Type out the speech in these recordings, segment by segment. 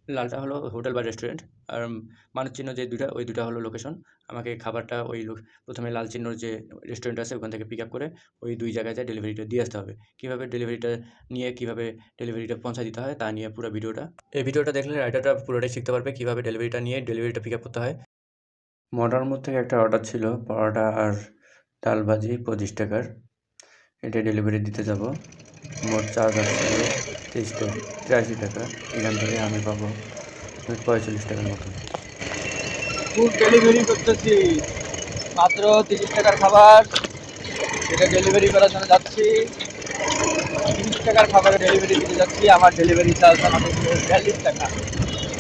লালটা হলো হোটেল বা রেস্টুরেন্ট, আর মানুষ চিহ্ন যে ২টা ওই ২টা হলো লোকেশন। আমাকে খাবারটা ওই ১ম এ লাল চিহ্নর যে রেস্টুরেন্ট আছে ওখান থেকে পিক আপ করে ওই ২ জায়গায় যেয়ে ডেলিভারিটা দিয়ে আসতে হবে। কীভাবে ডেলিভারিটা নিয়ে কীভাবে ডেলিভারিটা পৌঁছায় দিতে হয় তা নিয়ে পুরো ভিডিওটা। এই ভিডিওটা দেখলে রাইডাররা পুরোটাই শিখতে পারবে কীভাবে ডেলিভারিটা নিয়ে ডেলিভারিটা পিক আপ করতে হয়। মডার্ন মোড থেকে একটা অর্ডার ছিল পরোটা আর ডাল ভাজি ২৫ টাকার। এটা ডেলিভারি দিতে যাব। মোট চার্জ আসছিল ৮৩ টাকা। এখান থেকে আমি পাবো ৪৫ টাকার মতন। ফুড ডেলিভারি করতেছি, মাত্র ৩০ টাকার খাবার এটা ডেলিভারি করার জন্য যাচ্ছি। ৩০ টাকার খাবারের ডেলিভারি দিতে যাচ্ছি, আমার ডেলিভারি চার্জ আমাকে ৪২ টাকা।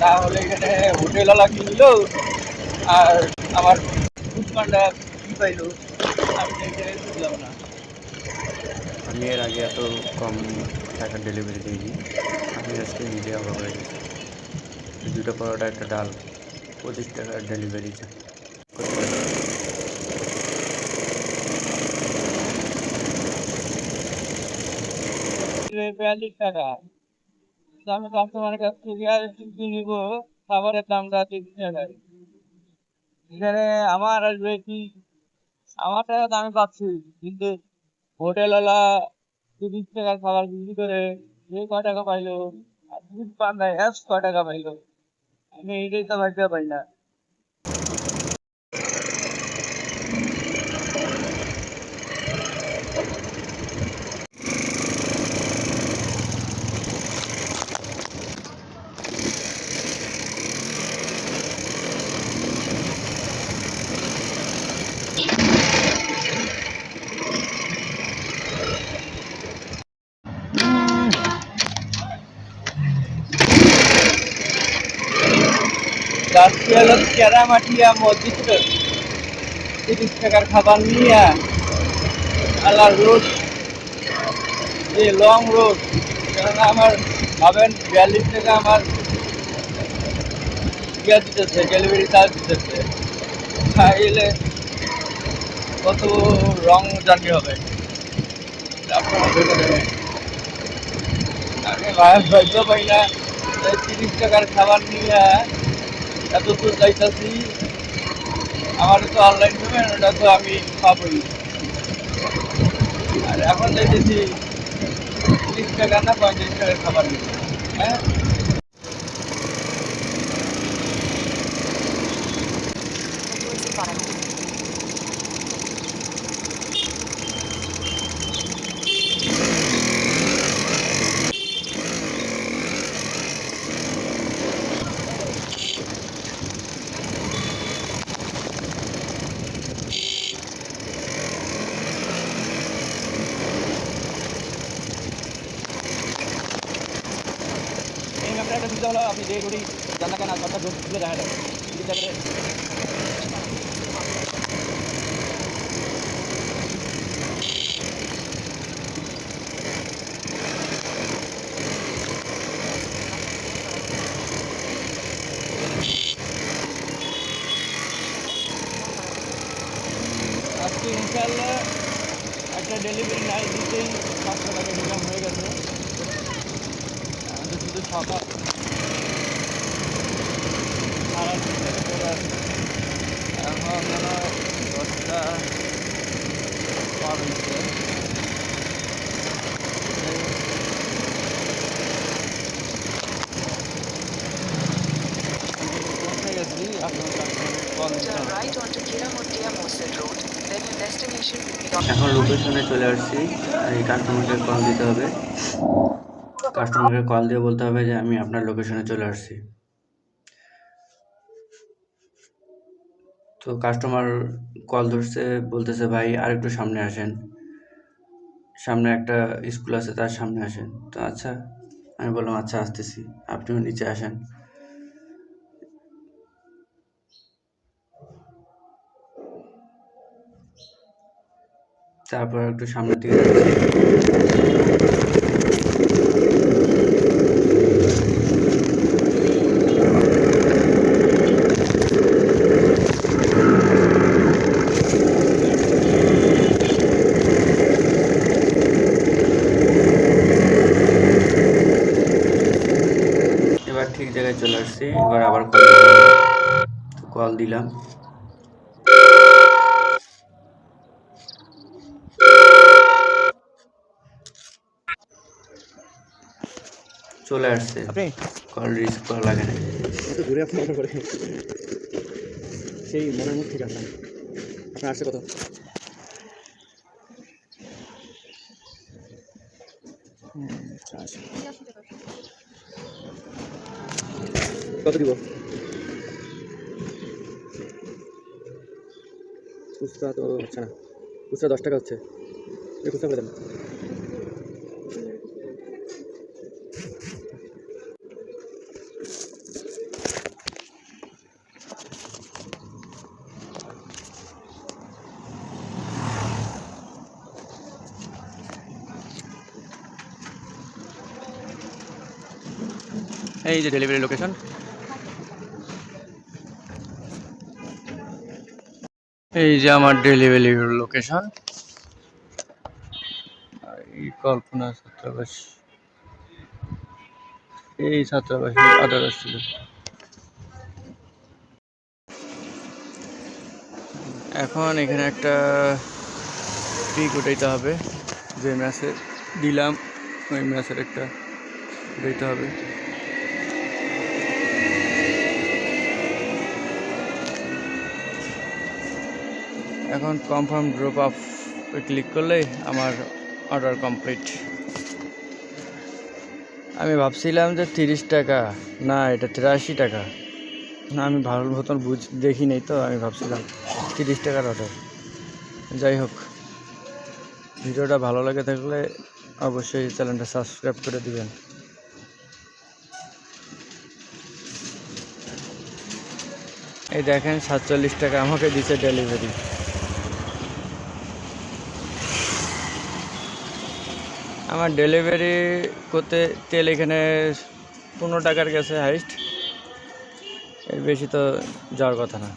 তাহলে এখানে হোটেলওয়ালা কি নিল আর আমার ফুডপান্ডা কি পাইলো, আমি তো এটাই বুঝলাম না। আমি এর আগে এত কম টাকার ডেলিভারি দিইনি। আমি আজকে নিজে অবাক হয়ে গেছি। ২টা পরোটা একটা ডাল ২৫ টাকার ডেলিভারি করতে পারি। ৪২ টাকা আমি কাস্টমারের কাছ থেকে আর নিব খাবারের দামটা ৩০ টাকা। এখানে আমার আসবে কি, আমার টাকা তো আমি পাচ্ছি, কিন্তু হোটেলওয়ালা ৩০ টাকার খাবার বিক্রি করে সে কয় টাকা পাইলো আর ফুড পান্ডা অ্যাপস কয় টাকা পাইলো, আমি এইটাই তো ভাবতে পাই না। যাচ্ছি হলো কেরামাটিয়া মসজিদ, ৩০ টাকার খাবার নিয়ে আল্লাহ রোড, যে লং রোড, কেননা আমার ভাবেন ৪২ টাকা আমার ইয়া দিতেছে, ডেলিভারি চার্জ দিতেছে। খাইলে কত রং জার্নি হবে আপনারা ভেবে দেবেন। আমি ভাবতে পাই না ৩০ টাকার খাবার নিয়ে এত দূর যাইতেছি। আমার তো অনলাইন পেমেন্ট, ওটা তো আমি পাবোই। আর এখন যাইতেছি ৩০ টাকা না ৩৫ টাকার খাবার নিয়ে। হ্যাঁ, এই ম্যাপটা একটা সুবিধা হলো, আপনি যে ঘড়ি জান না কেন সবটা ঘুরে দেখা যাবে। ৩০ টাকা আজকে ইনশাল্লাহ একটা ডেলিভারি নাই দিতেই ৫০০ টাকা ইনকাম হয়ে গেছে। আমাদের শুধু সকাল সারা দিন করে আসছে, এখন যেন ১০টা পার হয়েছে। পৌঁছে গেছি, এখন কল দিতে হবে। এখন লোকেশনে চলে আসছি। এই কাস্টমারকে কল দিতে হবে। কাস্টমারকে কল দিয়ে বলতে হবে যে আমি আপনার লোকেশনে চলে আসছি। তো কাস্টমার কল ধরছে, বলতেছে ভাই আরেকটু সামনে আসেন, সামনে একটা স্কুল আছে তার সামনে আসেন। তো আচ্ছা, আমি বললাম আচ্ছা আসতেছি, আপনিও নিচে আসেন। তারপর একটু সামনের দিকে যাচ্ছি। এবার ঠিক জায়গায় চলে আসছি, এবার আবার কল দিতে হবে। তো কল দিলাম, চলে আসছে, আপনি কল রিসিভ করা লাগে না। এত দূরে আপনি অর্ডার করে সেই মনের মুখ থেকে আসলাম। আপনার আসছে কত? কত দিব? খুচরা তো হচ্ছে না, খুচরা 10 টাকা হচ্ছে, খুচরা করে দেন। এই যে ডেলিভারি লোকেশন। এই যে আমার ডেলিভারি লোকেশন, এই কল্পনা ছাত্রাবাস, এই ছাত্রাবাসে অর্ডার আসছিল। এখন এখানে একটা পিক উঠাইতে হবে, যে ম্যাচে দিলাম ওই ম্যাচের একটা উঠাইতে হবে। এখন কনফার্ম ড্রপ অফ ক্লিক করলেই আমার অর্ডার কমপ্লিট। আমি ভাবছিলাম যে 30 টাকা, না এটা 83 টাকা। না আমি ভালো মতন দেখি নাই, তো আমি ভাবছিলাম 30 টাকার অর্ডার। যাই হোক, ভিডিওটা ভালো লাগে থাকলে অবশ্যই চ্যানেলটা সাবস্ক্রাইব করে দিবেন। এই দেখেন 47 টাকা আমাকে দিছে ডেলিভারি। আমার ডেলিভারি করতে তেল এখানে 15 টাকার গেছে হাইস্ট, এর বেশি তো যাওয়ার কথা না।